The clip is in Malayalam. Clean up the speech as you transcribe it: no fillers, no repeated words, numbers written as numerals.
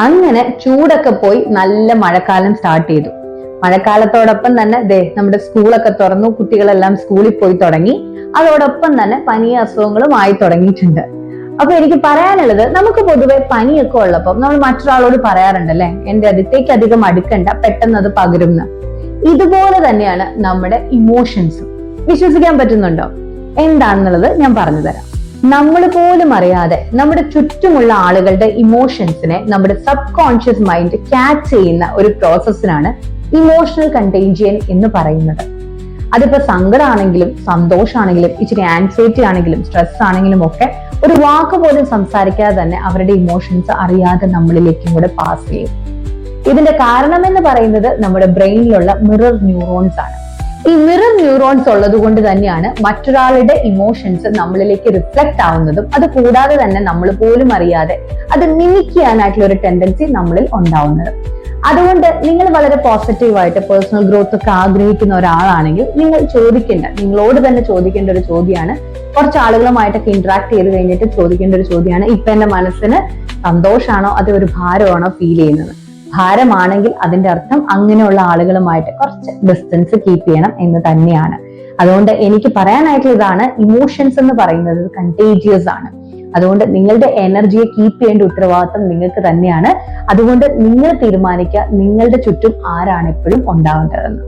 അങ്ങനെ ചൂടൊക്കെ പോയി നല്ല മഴക്കാലം സ്റ്റാർട്ട് ചെയ്തു. മഴക്കാലത്തോടൊപ്പം തന്നെ നമ്മുടെ സ്കൂളൊക്കെ തുറന്നു, കുട്ടികളെല്ലാം സ്കൂളിൽ പോയി തുടങ്ങി. അതോടൊപ്പം തന്നെ പനി അസുഖങ്ങളും ആയി തുടങ്ങിയിട്ടുണ്ട്. അപ്പൊ എനിക്ക് പറയാനുള്ളത്, നമുക്ക് പൊതുവെ പനിയൊക്കെ ഉള്ളപ്പോൾ നമ്മൾ മറ്റൊരാളോട് പറയാറുണ്ടല്ലേ, എന്റെ അടുത്തേക്ക് അധികം അടുക്കണ്ട, പെട്ടെന്ന് അത് പകരുന്ന. ഇതുപോലെ തന്നെയാണ് നമ്മുടെ ഇമോഷൻസും. വിശ്വസിക്കാൻ പറ്റുന്നുണ്ടോ? എന്താണെന്നുള്ളത് ഞാൻ പറഞ്ഞു തരാം. നമ്മൾ പോലും അറിയാതെ നമ്മുടെ ചുറ്റുമുള്ള ആളുകളുടെ ഇമോഷൻസിനെ നമ്മുടെ സബ് കോൺഷ്യസ് മൈൻഡ് ക്യാച്ച് ചെയ്യുന്ന ഒരു പ്രോസസ്സിനാണ് ഇമോഷണൽ കണ്ടേജിയൻ എന്ന് പറയുന്നത്. അതിപ്പോ സങ്കടമാണെങ്കിലും സന്തോഷമാണെങ്കിലും ഇച്ചിരി ആൻസൈറ്റി ആണെങ്കിലും സ്ട്രെസ് ആണെങ്കിലും ഒക്കെ ഒരു വാക്ക് പോലും സംസാരിക്കാതെ തന്നെ അവരുടെ ഇമോഷൻസ് അറിയാതെ നമ്മളിലേക്കും കൂടെ പാസ് ചെയ്യും. ഇതിന്റെ കാരണം എന്ന് പറയുന്നത് നമ്മുടെ ബ്രെയിനിലുള്ള മിറർ ന്യൂറോൺസ് ആണ്. ഈ മിറർ ന്യൂറോൺസ് ഉള്ളത് കൊണ്ട് തന്നെയാണ് മറ്റൊരാളുടെ ഇമോഷൻസ് നമ്മളിലേക്ക് റിഫ്ലക്ട് ആവുന്നതും അത് കൂടാതെ തന്നെ നമ്മൾ പോലും അറിയാതെ അത് മിമിക് ചെയ്യാനായിട്ടുള്ള ഒരു ടെൻഡൻസി നമ്മളിൽ ഉണ്ടാവുന്നത്. അതുകൊണ്ട് നിങ്ങൾ വളരെ പോസിറ്റീവായിട്ട് പേഴ്സണൽ ഗ്രോത്ത് ഒക്കെ ആഗ്രഹിക്കുന്ന ഒരാളാണെങ്കിൽ നിങ്ങളോട് തന്നെ ചോദിക്കേണ്ട ഒരു ചോദ്യമാണ്, കുറച്ച് ആളുകളുമായിട്ടൊക്കെ ഇന്ററാക്ട് ചെയ്ത് കഴിഞ്ഞിട്ട് ചോദിക്കേണ്ട ഒരു ചോദ്യമാണ്, ഇപ്പൊ എന്റെ മനസ്സിന് സന്തോഷമാണോ അതോ ഒരു ഭാരമാണോ ഫീൽ ചെയ്യുന്നത്? ഭാരമാണെങ്കിൽ അതിന്റെ അർത്ഥം അങ്ങനെയുള്ള ആളുകളുമായിട്ട് കുറച്ച് ഡിസ്റ്റൻസ് കീപ്പ് ചെയ്യണം എന്ന് തന്നെയാണ്. അതുകൊണ്ട് എനിക്ക് പറയാനായിട്ടുള്ള ഇതാണ്, ഇമോഷൻസ് എന്ന് പറയുന്നത് കണ്ടേജിയസ് ആണ്. അതുകൊണ്ട് നിങ്ങളുടെ എനർജിയെ കീപ്പ് ചെയ്യേണ്ട ഉത്തരവാദിത്തം നിങ്ങൾക്ക് തന്നെയാണ്. അതുകൊണ്ട് നിങ്ങൾ തീരുമാനിക്കുക നിങ്ങളുടെ ചുറ്റും ആരാണ് എപ്പോഴും ഉണ്ടാവേണ്ടതെന്ന്.